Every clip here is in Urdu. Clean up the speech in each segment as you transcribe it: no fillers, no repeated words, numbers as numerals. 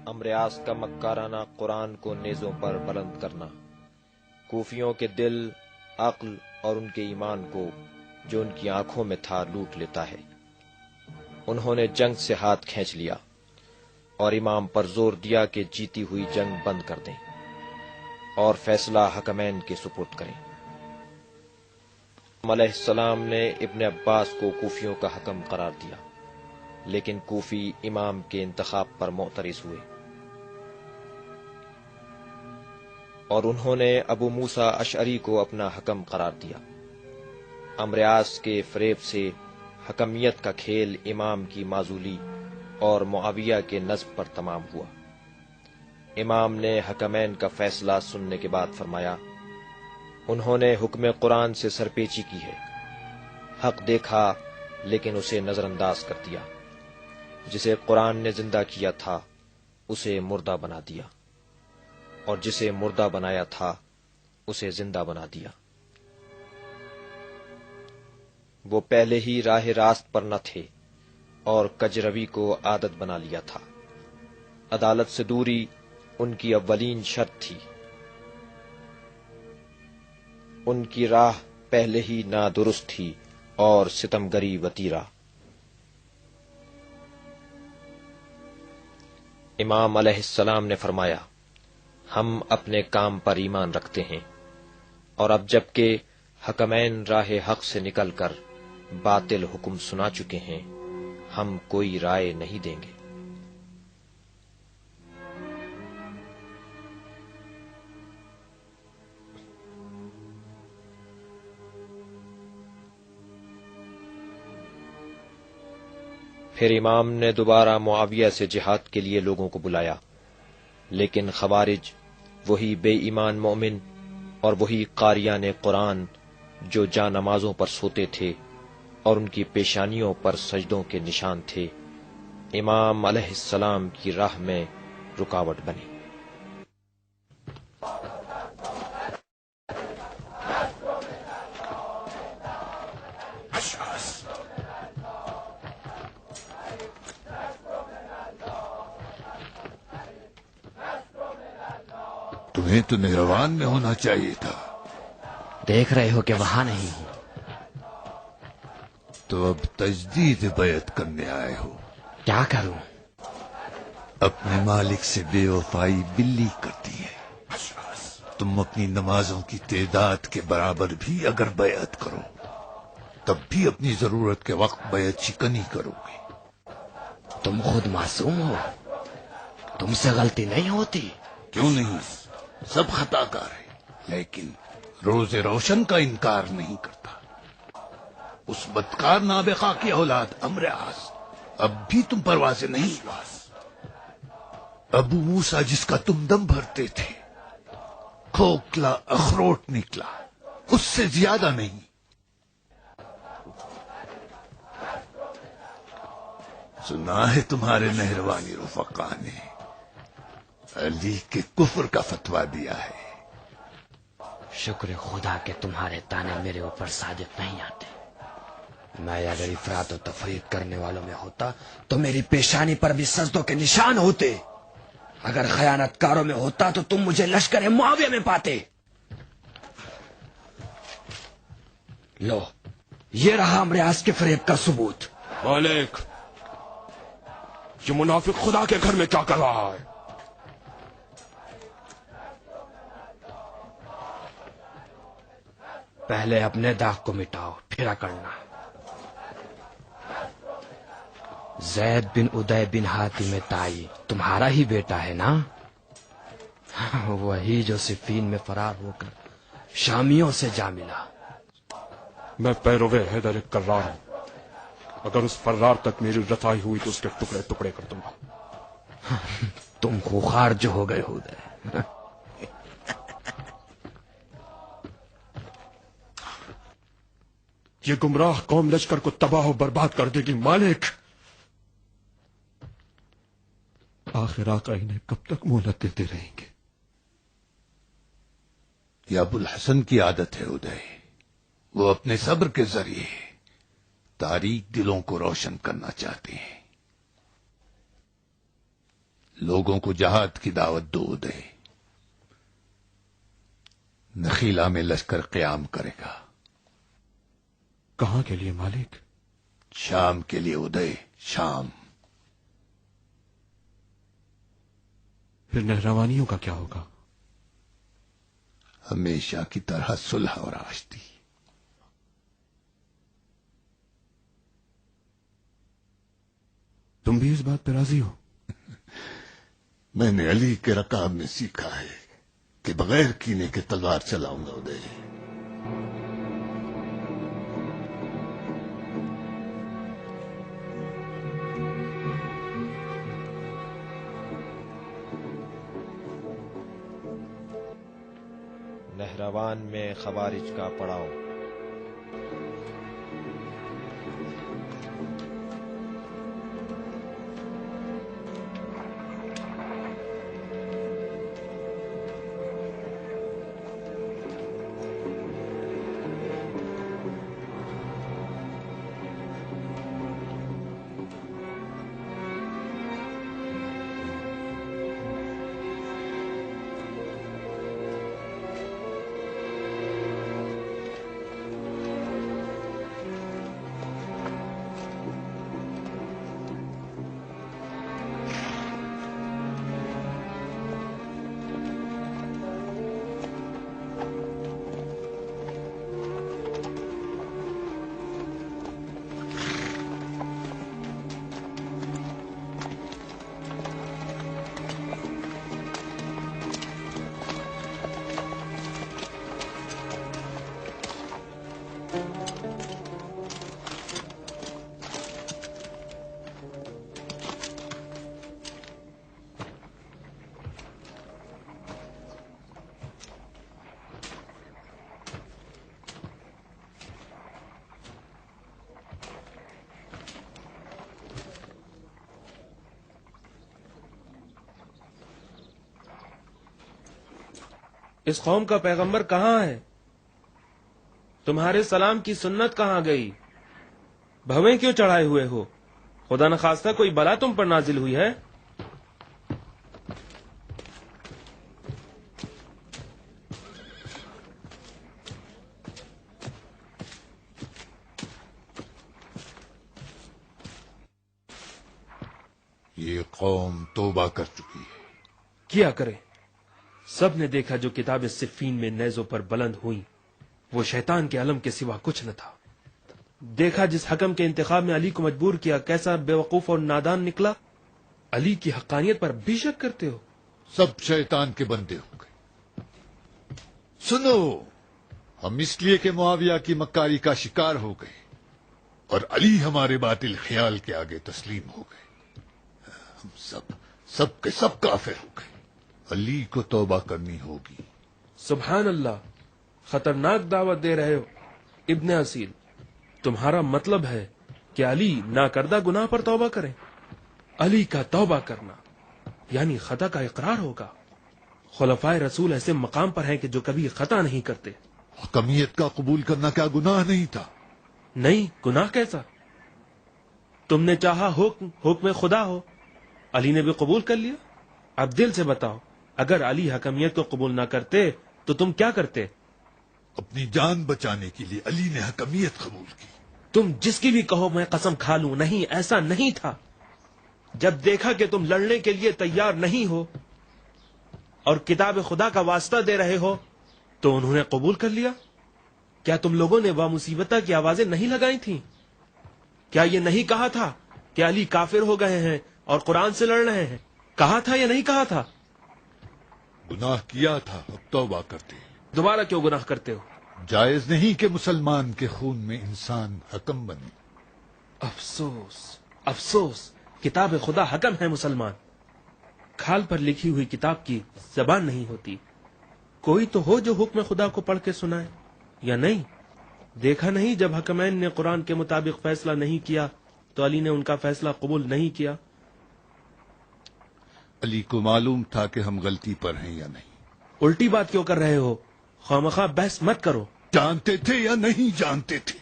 امریاس کا مکارانہ قرآن کو نیزوں پر بلند کرنا کوفیوں کے دل، عقل اور ان کے ایمان کو جو ان کی آنکھوں میں تھا لوٹ لیتا ہے۔ انہوں نے جنگ سے ہاتھ کھینچ لیا اور امام پر زور دیا کہ جیتی ہوئی جنگ بند کر دیں اور فیصلہ حکمین کے سپرد کریں۔ علیہ السلام نے ابن عباس کو کوفیوں کا حکم قرار دیا، لیکن کوفی امام کے انتخاب پر معترض ہوئے اور انہوں نے ابو موسیٰ اشعری کو اپنا حکم قرار دیا۔ امریاس کے فریب سے حکمیت کا کھیل امام کی معزولی اور معاویہ کے نصب پر تمام ہوا۔ امام نے حکمین کا فیصلہ سننے کے بعد فرمایا، انہوں نے حکم قرآن سے سرپیچی کی ہے، حق دیکھا لیکن اسے نظر انداز کر دیا، جسے قرآن نے زندہ کیا تھا اسے مردہ بنا دیا، اور جسے مردہ بنایا تھا اسے زندہ بنا دیا۔ وہ پہلے ہی راہ راست پر نہ تھے اور کجروی کو عادت بنا لیا تھا۔ عدالت سے دوری ان کی اولین شرط تھی۔ ان کی راہ پہلے ہی نادرست تھی اور ستمگری وتیرہ۔ امام علیہ السلام نے فرمایا، ہم اپنے کام پر ایمان رکھتے ہیں، اور اب جب کہ حکمین راہ حق سے نکل کر باطل حکم سنا چکے ہیں، ہم کوئی رائے نہیں دیں گے۔ پھر امام نے دوبارہ معاویہ سے جہاد کے لیے لوگوں کو بلایا، لیکن خوارج، وہی بے ایمان مومن اور وہی قاریان قرآن جو جا نمازوں پر سوتے تھے اور ان کی پیشانیوں پر سجدوں کے نشان تھے، امام علیہ السلام کی راہ میں رکاوٹ بنے۔ تمہیں تو نہروان میں ہونا چاہیے تھا۔ دیکھ رہے ہو کہ وہاں نہیں ہوں۔ تو اب تجدید بیعت کرنے آئے ہو۔ کیا کروں؟ اپنے مالک سے بے وفائی بلی کرتی ہے۔ تم اپنی نمازوں کی تعداد کے برابر بھی اگر بیعت کرو تب بھی اپنی ضرورت کے وقت بیعت شکنی کرو گے۔ تم خود معصوم ہو، تم سے غلطی نہیں ہوتی۔ کیوں نہیں؟ سب خطا کار ہے، لیکن روز روشن کا انکار نہیں کرتا۔ اس بدکار نابغہ کی اولاد امریاس اب بھی تم پر واضح نہیں ہوا۔ ابو موسیٰ جس کا تم دم بھرتے تھے، کھوکھلا اخروٹ نکلا، اس سے زیادہ نہیں۔ سنا ہے تمہارے مہربانی رفقا نے علی کے کفر کا فتویٰ دیا ہے۔ شکر خدا کہ تمہارے تانے میرے اوپر صادق نہیں آتے۔ میں اگر افراط و تفریط کرنے والوں میں ہوتا تو میری پیشانی پر بھی سجدوں کے نشان ہوتے۔ اگر خیانت کاروں میں ہوتا تو تم مجھے لشکر معاویہ میں پاتے۔ لو، یہ رہا امریاس کے فریب کا ثبوت۔ مالک، یہ منافق خدا کے گھر میں کیا کر رہا ہے؟ پہلے اپنے داغ کو مٹاؤ، پھر اکڑنا۔ زید بن ادے بن حاتم تائی تمہارا ہی بیٹا ہے نا؟ وہی جو صفین میں فرار ہو کر شامیوں سے جا ملا۔ میں پیرو حیدر کرار ہوں، اگر اس فرار تک میری رسائی ہوئی تو اس کے ٹکڑے ٹکڑے کر دوں گا۔ تم خوخار جو ہو گئے ادے۔ یہ گمراہ قوم لشکر کو تباہ و برباد کر دے گی مالک۔ آخر آقا انہیں کب تک مہلت دیتے رہیں گے؟ یہ ابو الحسن کی عادت ہے ادے، وہ اپنے صبر کے ذریعے تاریک دلوں کو روشن کرنا چاہتے ہیں. لوگوں کو جہاد کی دعوت دے. نخیلہ میں لشکر قیام کرے گا. کہاں کے لیے مالک؟ شام کے لیے ادے. شام. پھر نہروانیوں کا کیا ہوگا؟ ہمیشہ کی طرح صلح اور آشتی. تم بھی اس بات پہ راضی ہو؟ میں نے علی کے رکاب میں سیکھا ہے کہ بغیر کینے کے تلوار چلاؤں گا ادے. نہروان میں خوارج کا پڑاؤ. اس قوم کا پیغمبر کہاں ہے؟ تمہارے سلام کی سنت کہاں گئی؟ بھویں کیوں چڑھائے ہوئے ہو؟ خدا نخواستہ کوئی بلا تم پر نازل ہوئی ہے؟ یہ قوم توبہ کر چکی ہے. کیا کرے؟ سب نے دیکھا جو کتاب صفین میں نیزوں پر بلند ہوئی وہ شیطان کے علم کے سوا کچھ نہ تھا. دیکھا جس حکم کے انتخاب میں علی کو مجبور کیا کیسا بے وقوف اور نادان نکلا. علی کی حقانیت پر بھی شک کرتے ہو؟ سب شیطان کے بندے ہو گئے. سنو، ہم اس لیے کہ معاویہ کی مکاری کا شکار ہو گئے اور علی ہمارے باطل خیال کے آگے تسلیم ہو گئے. ہم سب کے سب کافر ہو گئے. علی کو توبہ کرنی ہوگی. سبحان اللہ، خطرناک دعوت دے رہے ہو ابن اصیل. تمہارا مطلب ہے کہ علی ناکردہ گناہ پر توبہ کریں؟ علی کا توبہ کرنا یعنی خطا کا اقرار ہوگا. خلفائے رسول ایسے مقام پر ہیں کہ جو کبھی خطا نہیں کرتے. حکمیت کا قبول کرنا کیا گناہ نہیں تھا؟ نہیں، گناہ کیسا؟ تم نے چاہا حکم خدا ہو، علی نے بھی قبول کر لیا. اب دل سے بتاؤ، اگر علی حکمیت کو قبول نہ کرتے تو تم کیا کرتے؟ اپنی جان بچانے کے لیے علی نے حکمیت قبول کی. تم جس کی بھی کہو میں قسم کھا لوں، نہیں، ایسا نہیں تھا. جب دیکھا کہ تم لڑنے کے لیے تیار نہیں ہو اور کتاب خدا کا واسطہ دے رہے ہو تو انہوں نے قبول کر لیا. کیا تم لوگوں نے وامصیبتہ کی آوازیں نہیں لگائی تھیں؟ کیا یہ نہیں کہا تھا کہ علی کافر ہو گئے ہیں اور قرآن سے لڑ رہے ہیں؟ کہا تھا یا نہیں کہا تھا؟ گناہ کیا تھا، اب توبہ کرتے ہیں. دوبارہ کیوں گناہ کرتے ہو؟ جائز نہیں کہ مسلمان کے خون میں انسان حکم بنے. افسوس افسوس، کتاب خدا حکم ہے مسلمان. کھال پر لکھی ہوئی کتاب کی زبان نہیں ہوتی. کوئی تو ہو جو حکم خدا کو پڑھ کے سنائے، یا نہیں؟ دیکھا نہیں جب حکمین نے قرآن کے مطابق فیصلہ نہیں کیا تو علی نے ان کا فیصلہ قبول نہیں کیا. علی کو معلوم تھا کہ ہم غلطی پر ہیں یا نہیں. الٹی بات کیوں کر رہے ہو؟ خواہ مخواہ بحث مت کرو. جانتے تھے یا نہیں جانتے تھے؟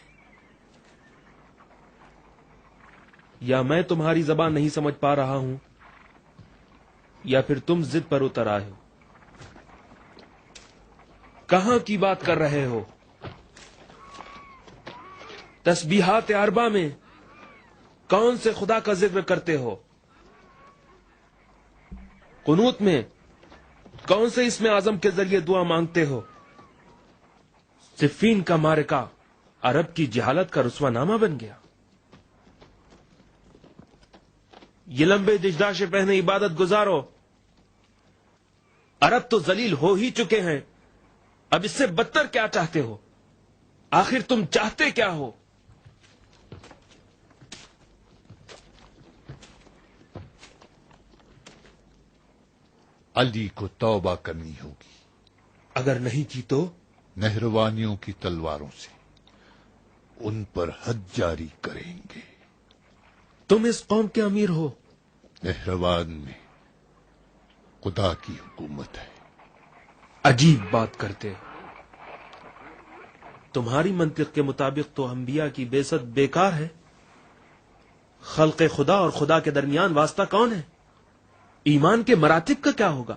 یا میں تمہاری زبان نہیں سمجھ پا رہا ہوں یا پھر تم ضد پر اتر آئے ہو؟ کہاں کی بات کر رہے ہو؟ تسبیحات اربع میں کون سے خدا کا ذکر کرتے ہو؟ قنوت میں کون سے اسم اعظم کے ذریعے دعا مانگتے ہو؟ صفین کا معرکہ عرب کی جہالت کا رسوا نامہ بن گیا۔ یہ لمبے دشداشے پہنے عبادت گزارو، عرب تو ذلیل ہو ہی چکے ہیں، اب اس سے بدتر کیا چاہتے ہو؟ آخر تم چاہتے کیا ہو؟ علی کو توبہ کرنی ہوگی، اگر نہیں کی تو نہروانیوں کی تلواروں سے ان پر حد جاری کریں گے۔ تم اس قوم کے امیر ہو، نہروان میں خدا کی حکومت ہے۔ عجیب بات کرتے ہو۔ تمہاری منطق کے مطابق تو انبیاء کی بعثت بیکار ہے۔ خلق خدا اور خدا کے درمیان واسطہ کون ہے؟ ایمان کے مراتب کا کیا ہوگا؟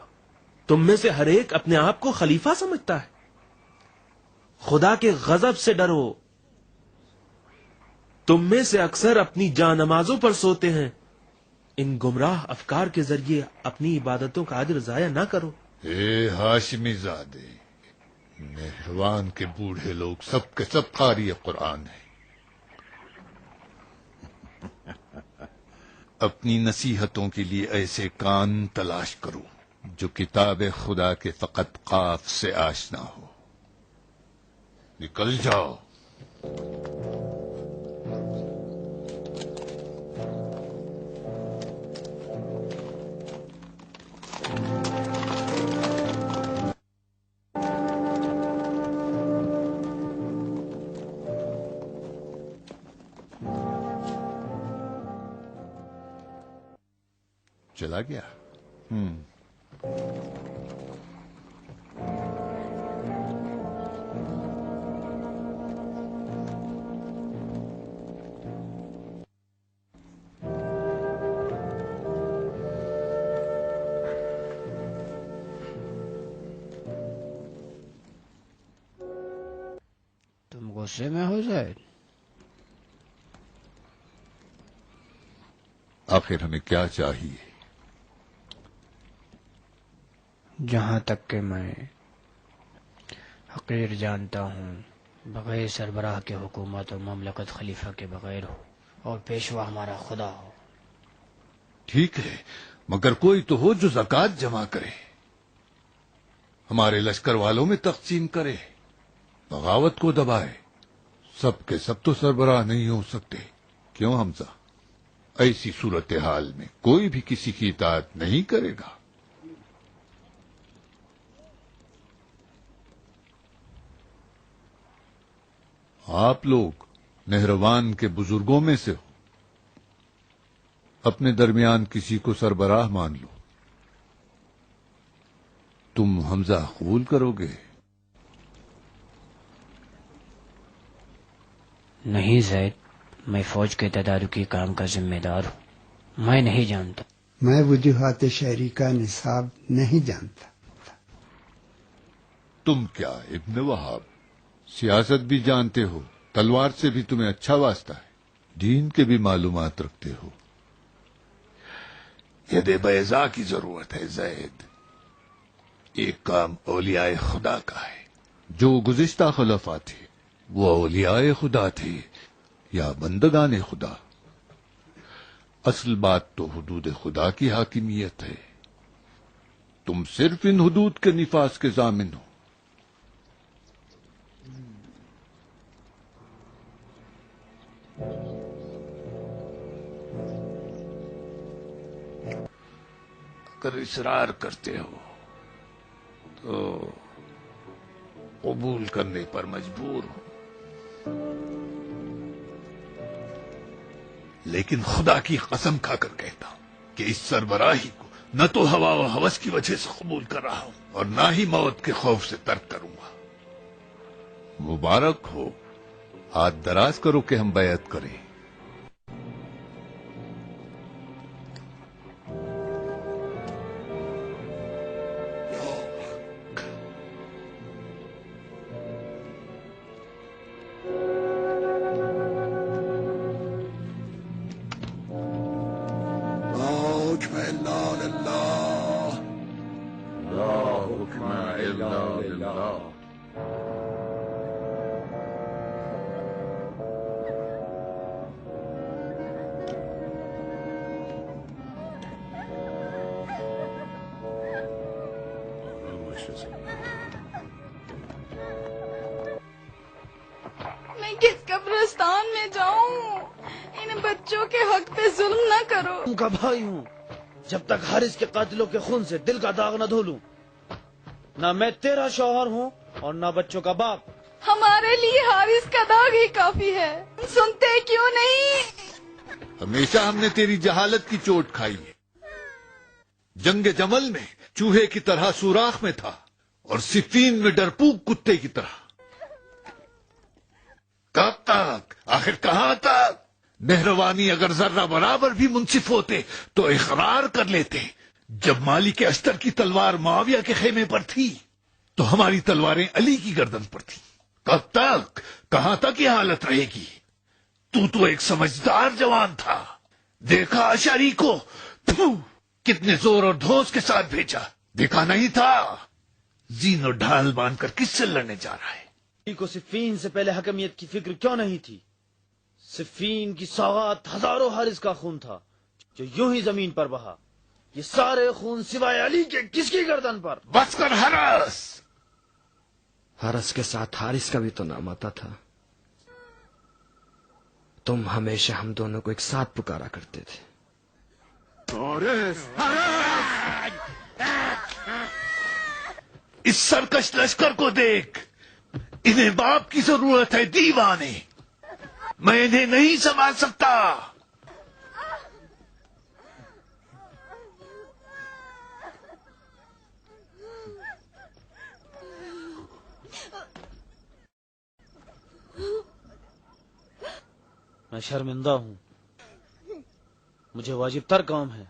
تم میں سے ہر ایک اپنے آپ کو خلیفہ سمجھتا ہے۔ خدا کے غضب سے ڈرو۔ تم میں سے اکثر اپنی جان نمازوں پر سوتے ہیں۔ ان گمراہ افکار کے ذریعے اپنی عبادتوں کا اجر ضائع نہ کرو۔ اے ہاشمی زادے، نہروان کے بوڑھے لوگ سب کے سب قاری قرآن ہیں۔ اپنی نصیحتوں کے لیے ایسے کان تلاش کرو جو کتاب خدا کے فقط قاف سے آشنا ہو۔ نکل جاؤ۔ چلا گیا۔ تم غصے میں ہو زید؟ آخر ہمیں کیا چاہیے؟ جہاں تک کہ میں حقیر جانتا ہوں، بغیر سربراہ کے حکومت اور مملکت خلیفہ کے بغیر ہو اور پیشوا ہمارا خدا ہو۔ ٹھیک ہے، مگر کوئی تو ہو جو زکوٰۃ جمع کرے، ہمارے لشکر والوں میں تقسیم کرے، بغاوت کو دبائے۔ سب کے سب تو سربراہ نہیں ہو سکتے، کیوں حمزہ؟ ایسی صورتحال میں کوئی بھی کسی کی اطاعت نہیں کرے گا۔ آپ لوگ نہروان کے بزرگوں میں سے ہو، اپنے درمیان کسی کو سربراہ مان لو۔ تم حمزہ قبول کرو گے؟ نہیں زید، میں فوج کے تدارکی کام کا ذمہ دار ہوں، میں نہیں جانتا۔ میں وجوہات شہری کا نصاب نہیں جانتا۔ تم کیا ابن وہاب سیاست بھی جانتے ہو، تلوار سے بھی تمہیں اچھا واسطہ ہے، دین کے بھی معلومات رکھتے ہو۔ ید بیضا کی ضرورت ہے زید۔ ایک کام اولیاء خدا کا ہے۔ جو گزشتہ خلفاء تھے وہ اولیاء خدا تھے یا بندگان خدا؟ اصل بات تو حدود خدا کی حاکمیت ہے۔ تم صرف ان حدود کے نفاذ کے ضامن ہو۔ اگر اصرار کرتے ہو تو قبول کرنے پر مجبور ہوں، لیکن خدا کی قسم کھا کر کہتا ہوں کہ اس سربراہی کو نہ تو ہوا و ہوس کی وجہ سے قبول کر رہا ہوں اور نہ ہی موت کے خوف سے ترک کروں گا۔ مبارک ہو، ہاتھ دراز کرو کہ ہم بیعت کریں۔ حکم الا للہ لا حکم الا للہ. میں کس قبرستان میں جاؤں؟ ان بچوں کے حق پہ ظلم نہ کرو. تم کا بھائی ہوں. جب تک حارث کے قاتلوں کے خون سے دل کا داغ نہ دھو لوں، نہ میں تیرا شوہر ہوں اور نہ بچوں کا باپ. ہمارے لیے حارث کا داغ ہی کافی ہے. سنتے کیوں نہیں؟ ہمیشہ ہم نے تیری جہالت کی چوٹ کھائی ہے. جنگ جمل میں چوہے کی طرح سوراخ میں تھا اور صفین میں ڈرپوک کتے کی طرح. کب تک؟ آخر کہاں تک؟ مہروانی اگر ذرہ برابر بھی منصف ہوتے تو اقرار کر لیتے. جب مالک اشتر کی تلوار معاویہ کے خیمے پر تھی تو ہماری تلواریں علی کی گردن پر تھیں. کب تک؟ کہاں تک یہ حالت رہے گی؟ تو ایک سمجھدار جوان تھا. دیکھا اشعری کو پھو کتنے زور اور دھوس کے ساتھ بھیجا. دیکھا نہیں تھا زین اور ڈھال باندھ کر کس سے لڑنے جا رہا ہے. کو صفین سے پہلے حکمیت کی فکر کیوں نہیں تھی؟ صفین کی سوغات ہزاروں حارث کا خون تھا جو یوں ہی زمین پر بہا. یہ سارے خون سوائے علی کے کس کی گردن پر؟ بس کر حرس. حرس کے ساتھ حارث کا بھی تو نام آتا تھا. تم ہمیشہ ہم دونوں کو ایک ساتھ پکارا کرتے تھے. اس سرکش لشکر کو دیکھ. انہیں باپ کی ضرورت ہے دیوانے. میں انہیں نہیں سنبھال سکتا. میں شرمندہ ہوں. مجھے واجب تر کام ہے.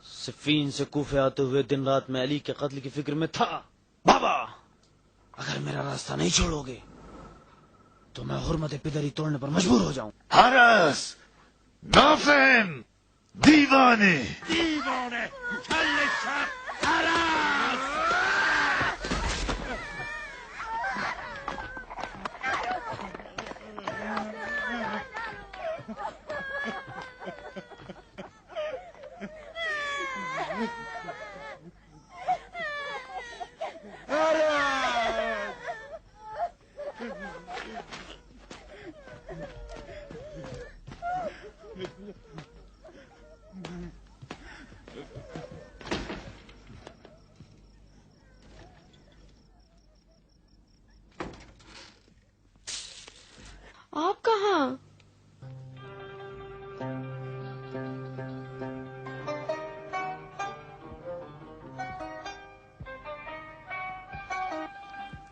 صفین سے کوفے آتے ہوئے دن رات میں علی کے قتل کی فکر میں تھا. بابا اگر میرا راستہ نہیں چھوڑو گے تو میں حرمت پدری توڑنے پر مجبور ہو جاؤں. حرس نافہم دیوانے. آپ کہاں؟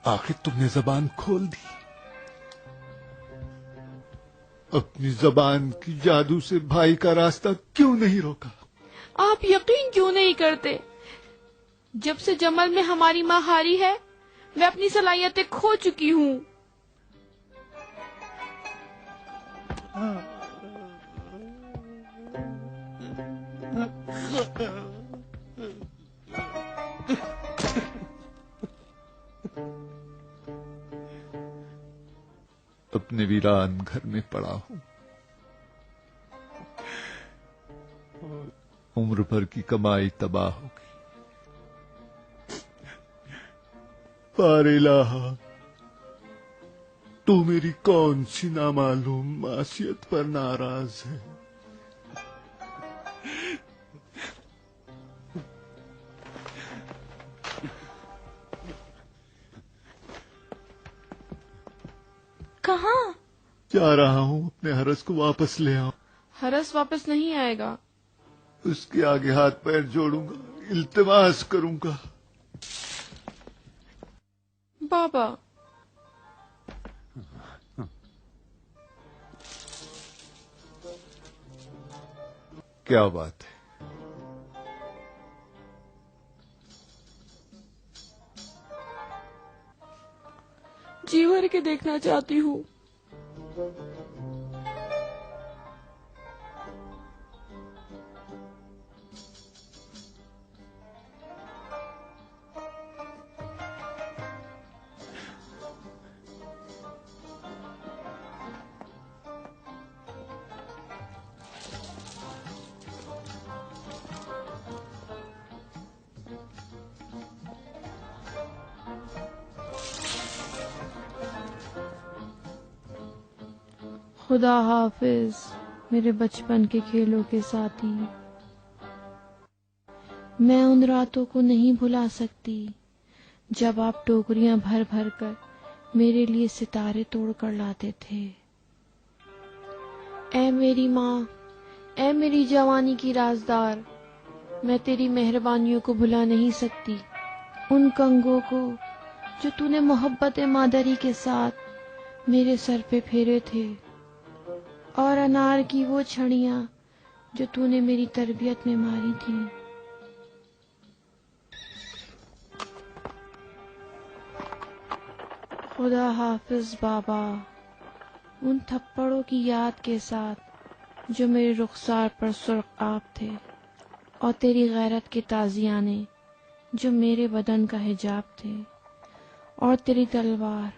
آخر تم نے زبان کھول دی. اپنی زبان کی جادو سے بھائی کا راستہ کیوں نہیں روکا؟ آپ یقین کیوں نہیں کرتے؟ جب سے جمل میں ہماری ماں ہاری ہے میں اپنی صلاحیتیں کھو چکی ہوں. اپنے ویران گھر میں پڑا ہوں. عمر بھر کی کمائی تباہ ہو گئی. پار الہ تو میری کون سی نامعلوم معصیت پر ناراض ہے؟ کہاں جا رہا ہوں اپنے حرس کو واپس لے آؤں. حرس واپس نہیں آئے گا. اس کے آگے ہاتھ پیر جوڑوں گا, التماس کروں گا. بابا کیا بات ہے؟ جی بھر کے دیکھنا چاہتی ہوں. خدا حافظ میرے بچپن کے کھیلوں کے ساتھی. میں ان راتوں کو نہیں بھلا سکتی جب آپ ٹوکریاں بھر بھر کر میرے لیے ستارے توڑ کر لاتے تھے. اے میری ماں، اے میری جوانی کی رازدار، میں تیری مہربانیوں کو بھلا نہیں سکتی. ان کنگوں کو جو تو نے محبت مادری کے ساتھ میرے سر پہ پھیرے تھے، اور انار کی وہ چھڑیاں جو تو نے میری تربیت میں ماری تھی. خدا حافظ بابا. ان تھپڑوں کی یاد کے ساتھ جو میرے رخسار پر سرخ آب تھے، اور تیری غیرت کے تازیانے جو میرے بدن کا حجاب تھے، اور تیری تلوار.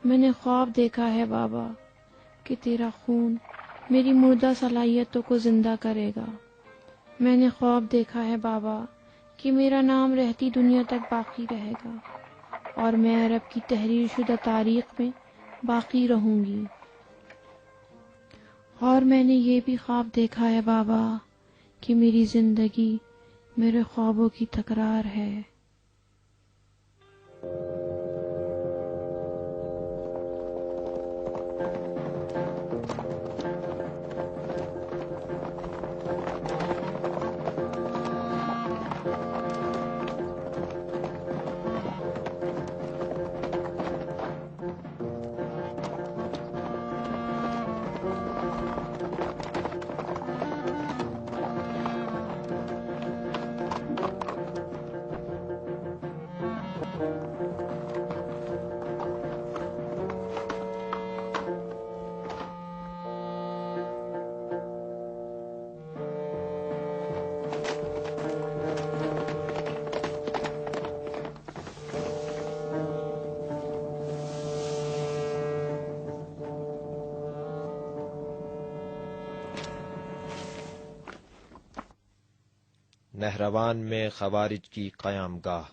میں نے خواب دیکھا ہے بابا کہ تیرا خون میری مردہ صلاحیتوں کو زندہ کرے گا. میں نے خواب دیکھا ہے بابا کہ میرا نام رہتی دنیا تک باقی رہے گا، اور میں عرب کی تحریر شدہ تاریخ میں باقی رہوں گی. اور میں نے یہ بھی خواب دیکھا ہے بابا کہ میری زندگی میرے خوابوں کی تکرار ہے. نہروان میں خوارج کی قیام گاہ.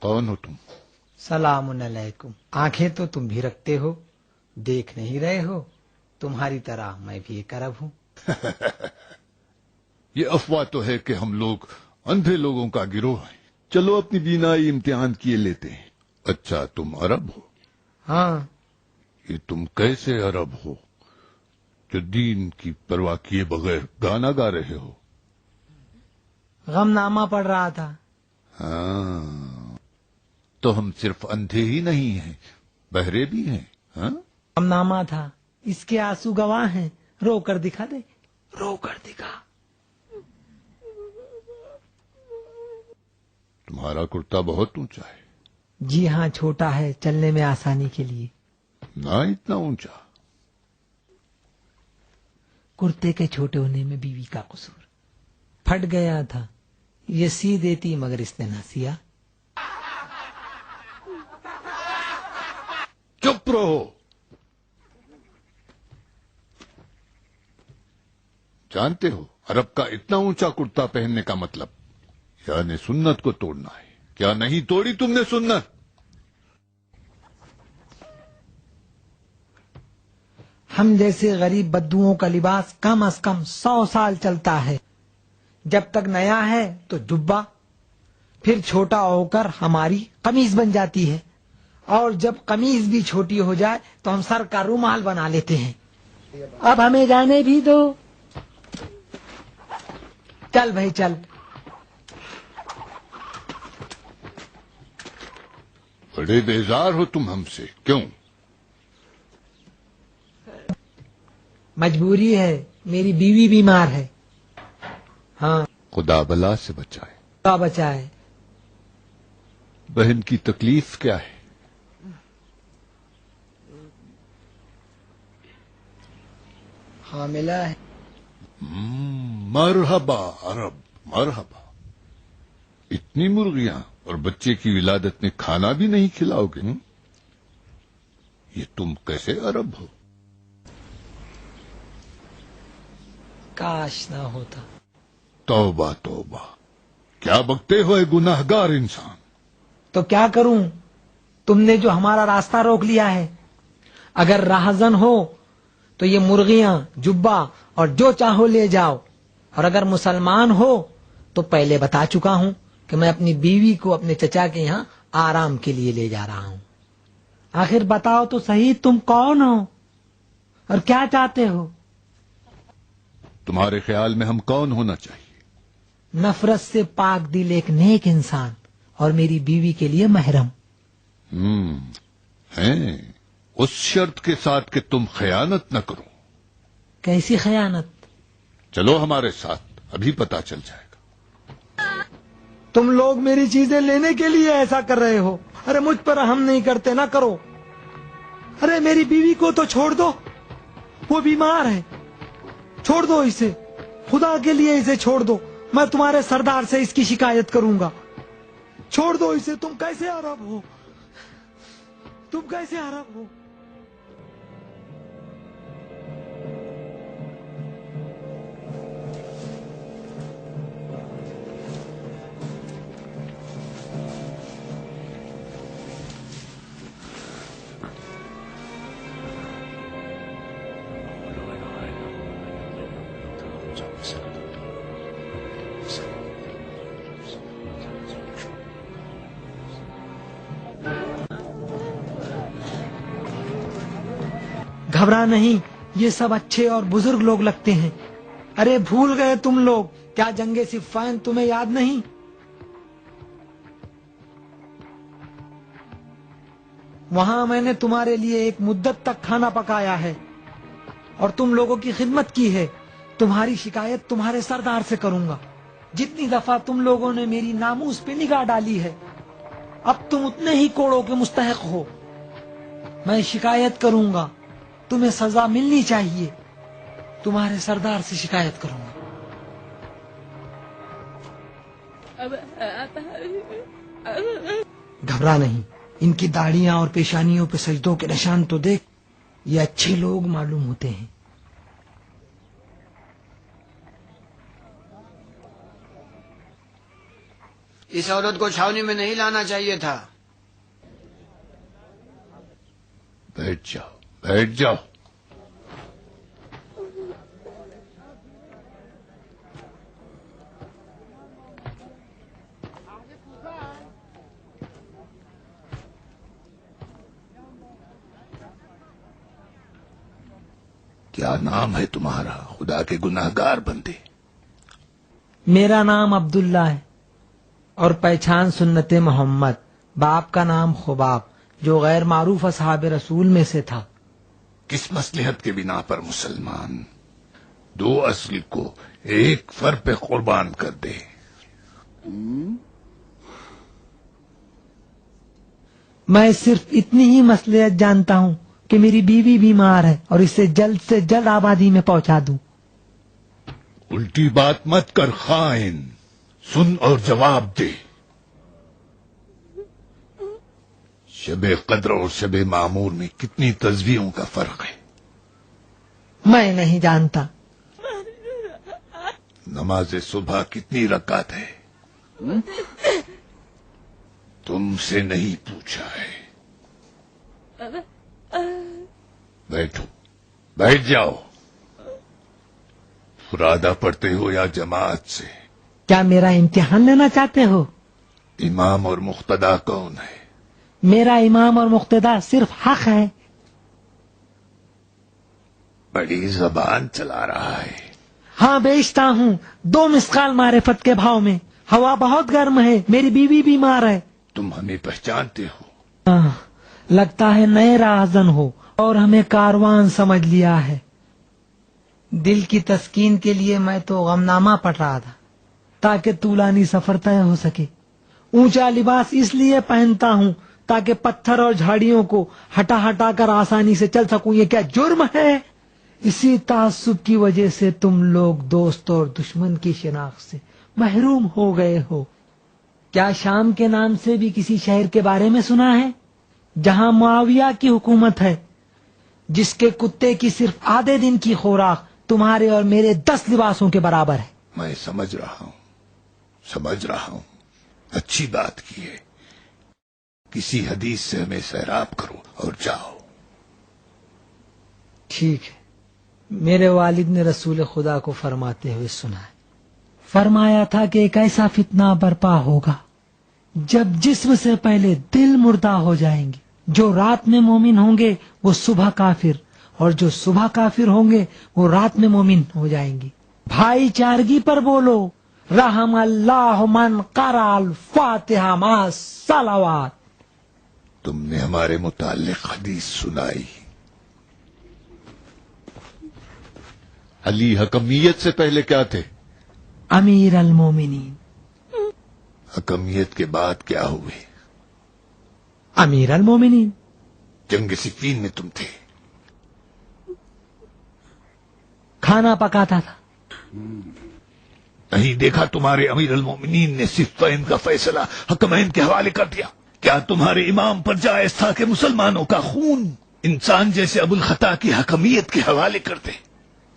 کون ہو تم؟ سلام علیکم. آنکھیں تو تم بھی رکھتے ہو، دیکھ نہیں رہے ہو؟ تمہاری طرح میں بھی ایک عرب ہوں. یہ افواہ تو ہے کہ ہم لوگ اندھے لوگوں کا گروہ ہیں. چلو اپنی بینائی امتحان کیے لیتے ہیں. اچھا تم عرب ہو؟ ہاں. یہ تم کیسے عرب ہو جو دین کی پرواہ کیے بغیر گانا گا رہے ہو؟ غم نامہ پڑھ رہا تھا. ہاں تو ہم صرف اندھے ہی نہیں ہیں، بہرے بھی ہیں. ہاں غم نامہ تھا، اس کے آنسو گواہ ہیں. رو کر دکھا دے، رو کر دکھا. تمہارا کرتا بہت اونچا ہے. جی ہاں چھوٹا ہے، چلنے میں آسانی کے لیے. نہ اتنا اونچا. کرتے کے چھوٹے ہونے میں بیوی کا قصور. پھٹ گیا تھا، یہ سی دیتی مگر اس نے نہ سیا. چپ رہو. جانتے ہو عرب کا اتنا اونچا کرتا پہننے کا مطلب یعنی سنت کو توڑنا ہے. کیا نہیں توڑی تم نے سنت؟ ہم جیسے غریب بدوؤں کا لباس کم از کم 100 سال چلتا ہے. جب تک نیا ہے تو جبہ، پھر چھوٹا ہو کر ہماری قمیض بن جاتی ہے، اور جب قمیض بھی چھوٹی ہو جائے تو ہم سر کا رومال بنا لیتے ہیں. اب ہمیں جانے بھی دو. چل بھائی چل. بڑے بیزار ہو تم ہم سے، کیوں؟ مجبوری ہے، میری بیوی بیمار ہے. ہاں خدا بلا سے بچائے. خدا بچائے. بہن کی تکلیف کیا ہے؟ حاملہ ہے. مرحبا عرب، مرحبا. اتنی مرغیاں اور بچے کی ولادت میں کھانا بھی نہیں کھلاؤ گے؟ یہ تم کیسے عرب ہو؟ کاش نہ ہوتا. توبہ توبہ، کیا بکتے ہوئے گناہگار انسان. تو کیا کروں؟ تم نے جو ہمارا راستہ روک لیا ہے. اگر راہزن ہو تو یہ مرغیاں، جبہ اور جو چاہو لے جاؤ، اور اگر مسلمان ہو تو پہلے بتا چکا ہوں کہ میں اپنی بیوی کو اپنے چچا کے یہاں آرام کے لیے لے جا رہا ہوں. آخر بتاؤ تو صحیح، تم کون ہو اور کیا چاہتے ہو؟ تمہارے خیال میں ہم کون ہونا چاہیے؟ نفرت سے پاک دل ایک نیک انسان اور میری بیوی کے لیے محرم. ہیں اس شرط کے ساتھ کہ تم خیانت نہ کرو. کیسی خیانت؟ چلو ہمارے ساتھ، ابھی پتا چل جائے گا. تم لوگ میری چیزیں لینے کے لیے ایسا کر رہے ہو. ارے مجھ پر رحم نہیں کرتے، نہ کرو. ارے میری بیوی کو تو چھوڑ دو، وہ بیمار ہے. چھوڑ دو اسے، خدا کے لیے اسے چھوڑ دو. میں تمہارے سردار سے اس کی شکایت کروں گا. چھوڑ دو اسے. تم کیسے عرب ہو؟ تم کیسے عرب ہو؟ گھبرا نہیں، یہ سب اچھے اور بزرگ لوگ لگتے ہیں. ارے بھول گئے تم لوگ، کیا جنگ صفین تمہیں یاد نہیں؟ وہاں میں نے تمہارے لیے ایک مدت تک کھانا پکایا ہے اور تم لوگوں کی خدمت کی ہے. تمہاری شکایت تمہارے سردار سے کروں گا. جتنی دفعہ تم لوگوں نے میری ناموس پہ نگاہ ڈالی ہے، اب تم اتنے ہی کوڑوں کے مستحق ہو. میں شکایت کروں گا، تمہیں سزا ملنی چاہیے. تمہارے سردار سے شکایت کروں گا. گھبرا نہیں. ان کی داڑیاں اور پیشانیوں پہ سجدوں کے نشان تو دیکھ. یہ اچھے لوگ معلوم ہوتے ہیں. اس عورت کو چھاونی میں نہیں لانا چاہیے تھا. بیٹھ جاؤ، بیٹھ جاؤ. کیا نام ہے تمہارا، خدا کے گناہگار بندے؟ میرا نام عبداللہ ہے اور پہچان سنت محمد. باپ کا نام خباب، جو غیر معروف اصحاب رسول میں سے تھا. کس مصلحت کے بنا پر مسلمان 2 اصل کو ایک فر پہ قربان کر دے؟ میں صرف اتنی ہی مصلحت جانتا ہوں کہ میری بیوی بیمار ہے اور اسے جلد سے جلد آبادی میں پہنچا دوں. الٹی بات مت کر خائن، سن اور جواب دے. شب قدر اور شب معمور میں کتنی تسبیحوں کا فرق ہے؟ میں نہیں جانتا. نماز صبح کتنی رکعت ہے؟ تم سے نہیں پوچھا ہے. بیٹھو، بیٹھ جاؤ. فرادہ پڑھتے ہو یا جماعت سے؟ کیا میرا امتحان لینا چاہتے ہو؟ امام اور مقتدا کون ہے؟ میرا امام اور مقتدا صرف حق ہے. بڑی زبان چلا رہا ہے. ہاں بیچتا ہوں 2 مسقال معرفت کے بھاؤ میں. ہوا بہت گرم ہے، میری بیوی بیمار ہے. تم ہمیں پہچانتے ہو؟ لگتا ہے نئے راہزن ہو اور ہمیں کاروان سمجھ لیا ہے. دل کی تسکین کے لیے میں تو غم نامہ پڑھ رہا تھا تاکہ طولانی سفر طے ہو سکے. اونچا لباس اس لیے پہنتا ہوں تاکہ پتھر اور جھاڑیوں کو ہٹا ہٹا کر آسانی سے چل سکوں. یہ کیا جرم ہے؟ اسی تعصب کی وجہ سے تم لوگ دوست اور دشمن کی شناخت سے محروم ہو گئے ہو. کیا شام کے نام سے بھی کسی شہر کے بارے میں سنا ہے جہاں معاویہ کی حکومت ہے، جس کے کتے کی صرف آدھے دن کی خوراک تمہارے اور میرے 10 لباسوں کے برابر ہے؟ میں سمجھ رہا ہوں. اچھی بات کی ہے. کسی حدیث سے ہمیں سیراب کرو اور جاؤ. ٹھیک ہے. میرے والد نے رسول خدا کو فرماتے ہوئے سنا ہے. فرمایا تھا کہ ایک ایسا فتنہ برپا ہوگا جب جسم سے پہلے دل مردہ ہو جائیں گے. جو رات میں مومن ہوں گے وہ صبح کافر، اور جو صبح کافر ہوں گے وہ رات میں مومن ہو جائیں گے. بھائی چارگی پر بولو. رحم اللہ من قرأ الفاتحہ مع الصلوات. تم نے ہمارے متعلق حدیث سنائی. علی حکمیت سے پہلے کیا تھے؟ امیر المومنین. حکمیت کے بعد کیا ہوئے؟ امیر المومنین. جنگ صفین میں تم تھے. کھانا پکاتا تھا. نہیں دیکھا تمہارے امیر المومنین نے صفین کا فیصلہ حکمین کے حوالے کر دیا. کیا تمہارے امام پر جائز تھا کہ مسلمانوں کا خون انسان جیسے ابو الخطا کی حکمیت کے حوالے کرتے؟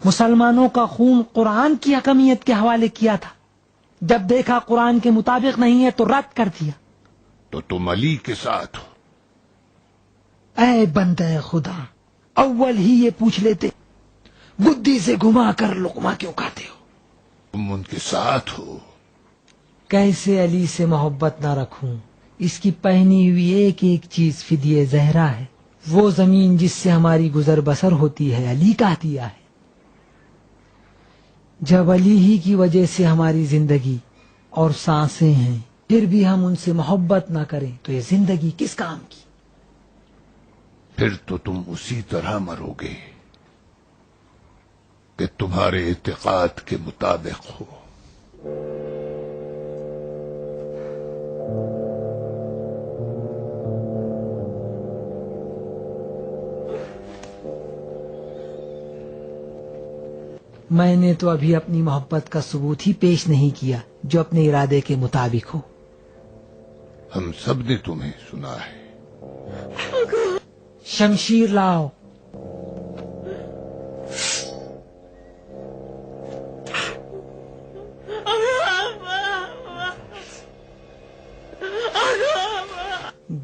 مسلمانوں کا خون قرآن کی حکمیت کے حوالے کیا تھا. جب دیکھا قرآن کے مطابق نہیں ہے تو رد کر دیا. تو تم علی کے ساتھ ہو. اے بندہ خدا، اول ہی یہ پوچھ لیتے بدی سے گھما کر لقمہ کیوں کھاتے ہو؟ تم ان کے ساتھ ہو. کیسے علی سے محبت نہ رکھوں؟ اس کی پہنی ہوئی ایک ایک چیز فدیے زہرا ہے. وہ زمین جس سے ہماری گزر بسر ہوتی ہے علی کا عطیہ ہے. جب علی ہی کی وجہ سے ہماری زندگی اور سانسیں ہیں، پھر بھی ہم ان سے محبت نہ کریں تو یہ زندگی کس کام کی؟ پھر تو تم اسی طرح مرو گے کہ تمہارے اعتقاد کے مطابق ہو. میں نے تو ابھی اپنی محبت کا ثبوت ہی پیش نہیں کیا جو اپنے ارادے کے مطابق ہو. ہم سب نے تمہیں سنا ہے. شمشیر لاؤ.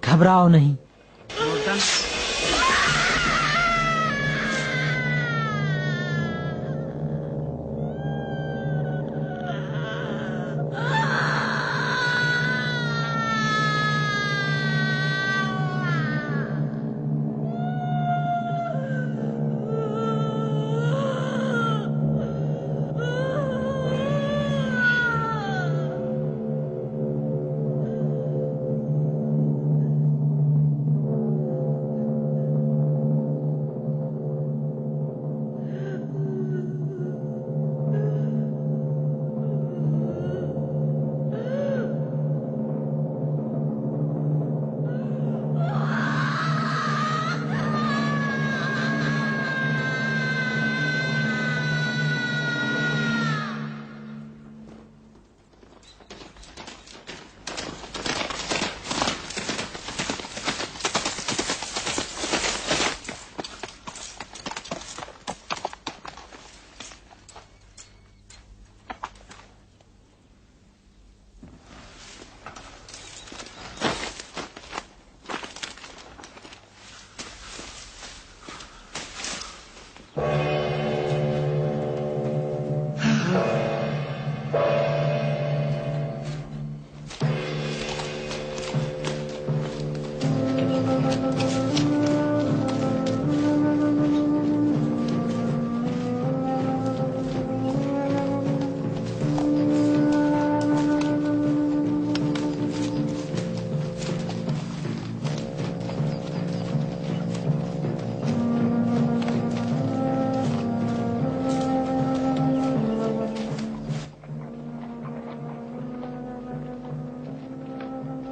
گھبراؤ نہیں.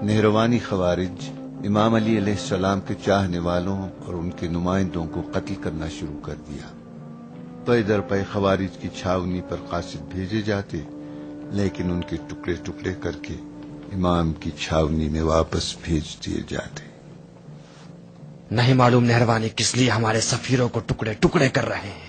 نہروانی خوارج امام علی علیہ السلام کے چاہنے والوں اور ان کے نمائندوں کو قتل کرنا شروع کر دیا. پے در پے خوارج کی چھاونی پر قاصد بھیجے جاتے، لیکن ان کے ٹکڑے ٹکڑے کر کے امام کی چھاونی میں واپس بھیج دیے جاتے. نہیں معلوم نہروانی کس لیے ہمارے سفیروں کو ٹکڑے ٹکڑے کر رہے ہیں.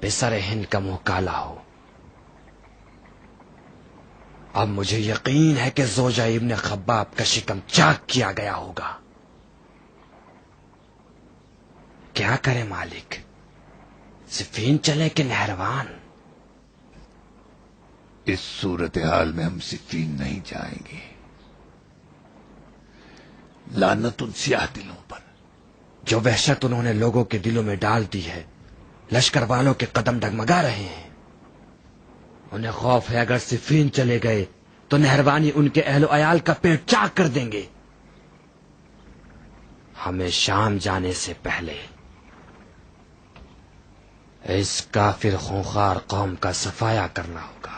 پسر ہند کا منہ کالا ہو. اب مجھے یقین ہے کہ زوجہ ابن خباب کا شکم چاک کیا گیا ہوگا. کیا کرے مالک، صفین چلے کہ نہروان؟ اس صورتحال میں ہم صفین نہیں جائیں گے. لعنت ان سیاہ دلوں پر. جو وحشت انہوں نے لوگوں کے دلوں میں ڈال دی ہے، لشکر والوں کے قدم ڈگمگا رہے ہیں. انہیں خوف ہے اگر صفین چلے گئے تو نہروانی ان کے اہل و عیال کا پیٹ چاک کر دیں گے. ہمیں شام جانے سے پہلے اس کافر خونخوار قوم کا صفایا کرنا ہوگا.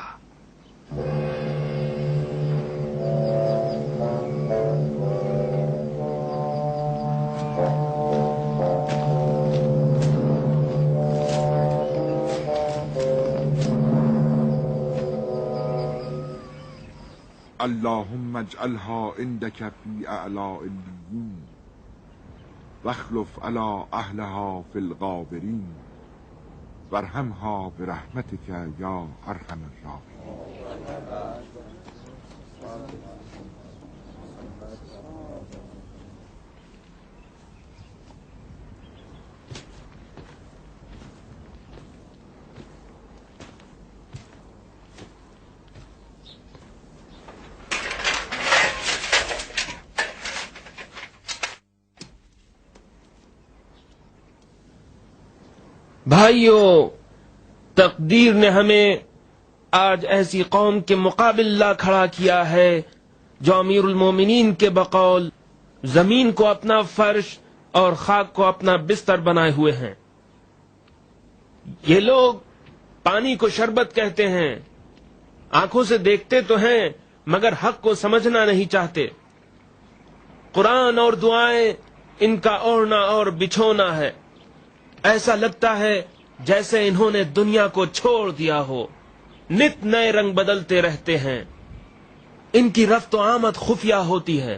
اللهم اجعلها عندك في اعلى العليين واخلف على اهلها في الغابرين وارحمها برحمتك يا ارحم الراحمين. بھائیو، تقدیر نے ہمیں آج ایسی قوم کے مقابل لا کھڑا کیا ہے جو امیر المومنین کے بقول زمین کو اپنا فرش اور خاک کو اپنا بستر بنائے ہوئے ہیں. یہ لوگ پانی کو شربت کہتے ہیں، آنکھوں سے دیکھتے تو ہیں مگر حق کو سمجھنا نہیں چاہتے. قرآن اور دعائیں ان کا اوڑھنا اور بچھونا ہے. ایسا لگتا ہے جیسے انہوں نے دنیا کو چھوڑ دیا ہو. نت نئے رنگ بدلتے رہتے ہیں. ان کی رفت و آمد خفیہ ہوتی ہے.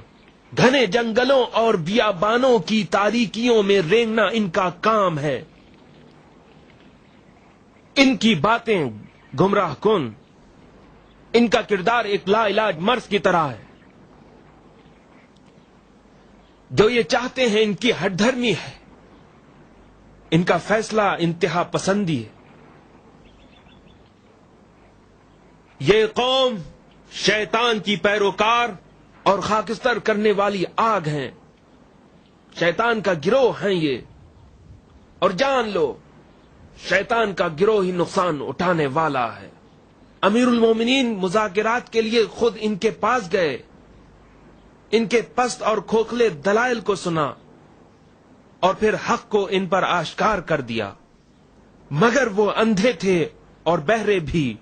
گھنے جنگلوں اور بیابانوں کی تاریکیوں میں رینگنا ان کا کام ہے. ان کی باتیں گمراہ کن. ان کا کردار ایک لا علاج مرض کی طرح ہے. جو یہ چاہتے ہیں ان کی ہٹ دھرمی ہے. ان کا فیصلہ انتہا پسندی ہے. یہ قوم شیطان کی پیروکار اور خاکستر کرنے والی آگ ہیں. شیطان کا گروہ ہیں یہ. اور جان لو شیطان کا گروہ ہی نقصان اٹھانے والا ہے. امیر المومنین مذاکرات کے لیے خود ان کے پاس گئے ان کے پست اور کھوکھلے دلائل کو سنا اور پھر حق کو ان پر آشکار کر دیا، مگر وہ اندھے تھے اور بہرے بھی،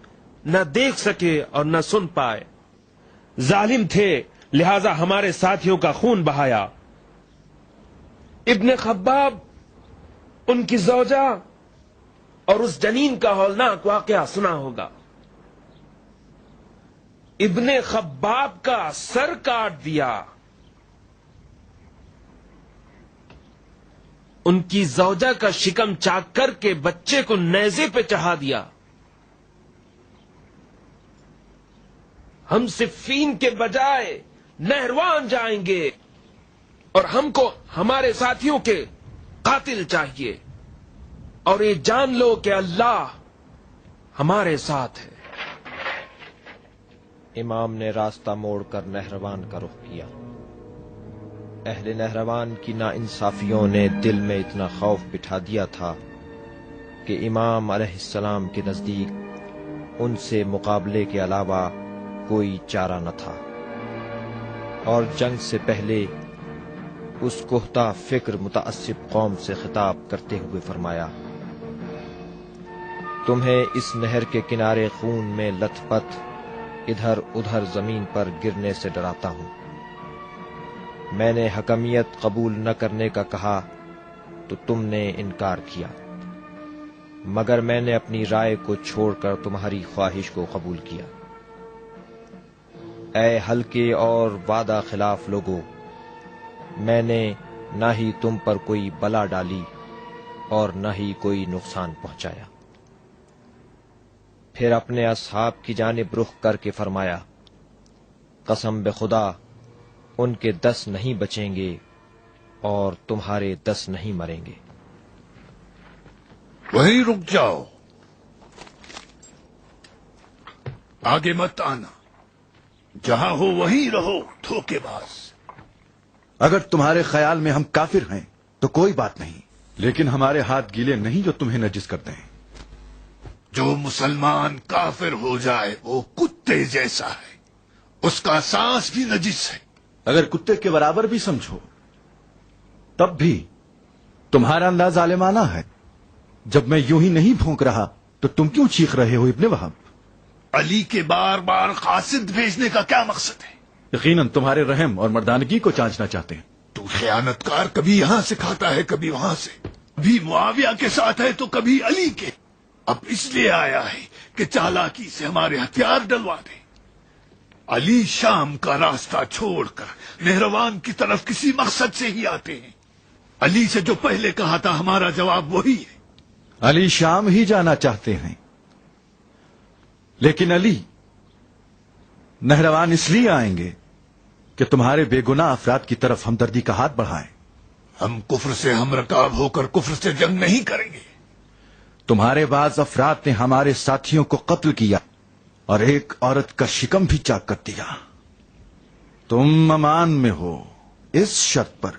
نہ دیکھ سکے اور نہ سن پائے۔ ظالم تھے لہذا ہمارے ساتھیوں کا خون بہایا۔ ابن خباب، ان کی زوجہ اور اس جنین کا ہولناک واقعہ سنا ہوگا۔ ابن خباب کا سر کاٹ دیا، ان کی زوجہ کا شکم چاک کر کے بچے کو نیزے پہ چڑھا دیا۔ ہم صفین کے بجائے نہروان جائیں گے اور ہم کو ہمارے ساتھیوں کے قاتل چاہیے، اور یہ جان لو کہ اللہ ہمارے ساتھ ہے۔ امام نے راستہ موڑ کر نہروان کا رخ کیا۔ اہل نہروان کی ناانصافیوں نے دل میں اتنا خوف بٹھا دیا تھا کہ امام علیہ السلام کے نزدیک ان سے مقابلے کے علاوہ کوئی چارہ نہ تھا، اور جنگ سے پہلے اس کہتا فکر متعصب قوم سے خطاب کرتے ہوئے فرمایا، تمہیں اس نہر کے کنارے خون میں لتھ پتھ ادھر ادھر زمین پر گرنے سے ڈراتا ہوں۔ میں نے حکمیت قبول نہ کرنے کا کہا تو تم نے انکار کیا، مگر میں نے اپنی رائے کو چھوڑ کر تمہاری خواہش کو قبول کیا۔ اے ہلکے اور وعدہ خلاف لوگو، میں نے نہ ہی تم پر کوئی بلا ڈالی اور نہ ہی کوئی نقصان پہنچایا۔ پھر اپنے اصحاب کی جانب رخ کر کے فرمایا، قسم بخدا ان کے 10 نہیں بچیں گے اور تمہارے 10 نہیں مریں گے۔ وہیں رک جاؤ، آگے مت آنا، جہاں ہو وہیں رہو دھوکے باز۔ اگر تمہارے خیال میں ہم کافر ہیں تو کوئی بات نہیں، لیکن ہمارے ہاتھ گیلے نہیں جو تمہیں نجس کر دیں۔ جو مسلمان کافر ہو جائے وہ کتے جیسا ہے، اس کا سانس بھی نجس ہے۔ اگر کتے کے برابر بھی سمجھو تب بھی تمہارا انداز ظالمانہ ہے۔ جب میں یوں ہی نہیں بھونک رہا تو تم کیوں چیخ رہے ہو ابن وہب؟ علی کے بار بار قاصد بھیجنے کا کیا مقصد ہے؟ یقیناً تمہارے رحم اور مردانگی کو چانچنا چاہتے ہیں۔ تو خیانت کار کبھی یہاں سے کھاتا ہے کبھی وہاں سے، کبھی معاویہ کے ساتھ ہے تو کبھی علی کے۔ اب اس لیے آیا ہے کہ چالاکی سے ہمارے ہتھیار ڈلوا دے۔ علی شام کا راستہ چھوڑ کر نہروان کی طرف کسی مقصد سے ہی آتے ہیں۔ علی سے جو پہلے کہا تھا ہمارا جواب وہی ہے۔ علی شام ہی جانا چاہتے ہیں، لیکن علی نہروان اس لیے آئیں گے کہ تمہارے بے گناہ افراد کی طرف ہمدردی کا ہاتھ بڑھائیں۔ ہم کفر سے ہم رکاب ہو کر کفر سے جنگ نہیں کریں گے۔ تمہارے بعض افراد نے ہمارے ساتھیوں کو قتل کیا اور ایک عورت کا شکم بھی چاک کر دیا۔ تم امان میں ہو اس شرط پر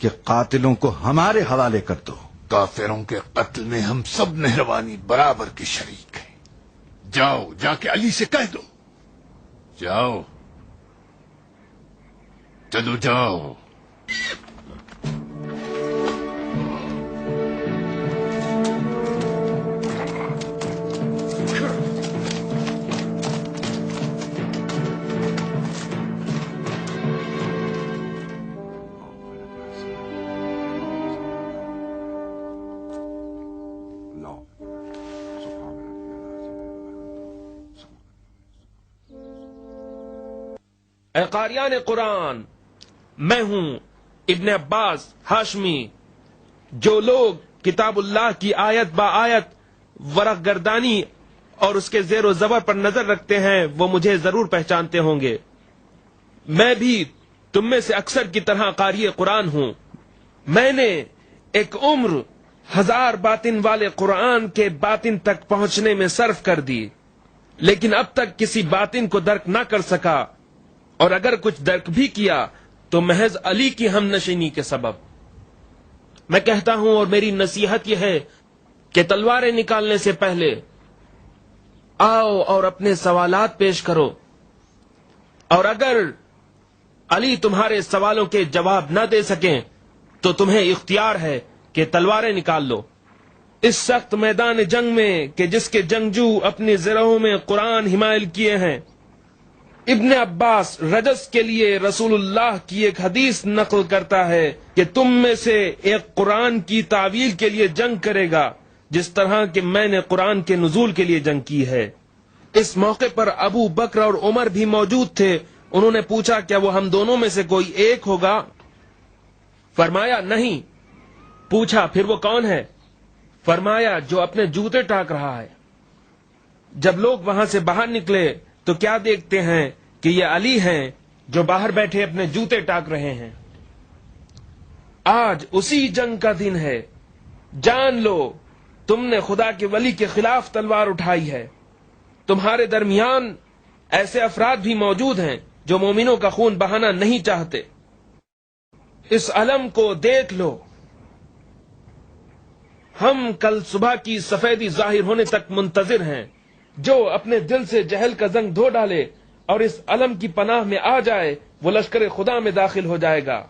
کہ قاتلوں کو ہمارے حوالے کر دو۔ کافروں کے قتل میں ہم سب نہروانی برابر کے شریک ہیں۔ جاؤ، جا کے علی سے کہہ دو۔ جاؤ، چلو جاؤ۔ اے قاریان قرآن، میں ہوں ابن عباس ہاشمی۔ جو لوگ کتاب اللہ کی آیت با آیت ورق گردانی اور اس کے زیر و زبر پر نظر رکھتے ہیں وہ مجھے ضرور پہچانتے ہوں گے۔ میں بھی تم میں سے اکثر کی طرح قاری قرآن ہوں۔ میں نے ایک عمر 1000 باطن والے قرآن کے باطن تک پہنچنے میں صرف کر دی، لیکن اب تک کسی باطن کو درک نہ کر سکا، اور اگر کچھ درک بھی کیا تو محض علی کی ہم نشینی کے سبب۔ میں کہتا ہوں اور میری نصیحت یہ ہے کہ تلواریں نکالنے سے پہلے آؤ اور اپنے سوالات پیش کرو، اور اگر علی تمہارے سوالوں کے جواب نہ دے سکیں تو تمہیں اختیار ہے کہ تلواریں نکال لو اس سخت میدان جنگ میں کہ جس کے جنگجو اپنی زرہوں میں قرآن حمائل کیے ہیں۔ ابن عباس رجس کے لیے رسول اللہ کی ایک حدیث نقل کرتا ہے کہ تم میں سے ایک قرآن کی تعویل کے لیے جنگ کرے گا جس طرح کہ میں نے قرآن کے نزول کے لیے جنگ کی ہے۔ اس موقع پر ابو بکر اور عمر بھی موجود تھے۔ انہوں نے پوچھا کیا وہ ہم دونوں میں سے کوئی ایک ہوگا؟ فرمایا نہیں۔ پوچھا پھر وہ کون ہے؟ فرمایا جو اپنے جوتے ٹاک رہا ہے۔ جب لوگ وہاں سے باہر نکلے تو کیا دیکھتے ہیں کہ یہ علی ہیں جو باہر بیٹھے اپنے جوتے ٹاک رہے ہیں۔ آج اسی جنگ کا دن ہے، جان لو تم نے خدا کے ولی کے خلاف تلوار اٹھائی ہے۔ تمہارے درمیان ایسے افراد بھی موجود ہیں جو مومنوں کا خون بہانا نہیں چاہتے۔ اس علم کو دیکھ لو، ہم کل صبح کی سفیدی ظاہر ہونے تک منتظر ہیں۔ جو اپنے دل سے جہل کا زنگ دھو ڈالے اور اس علم کی پناہ میں آ جائے وہ لشکر خدا میں داخل ہو جائے گا۔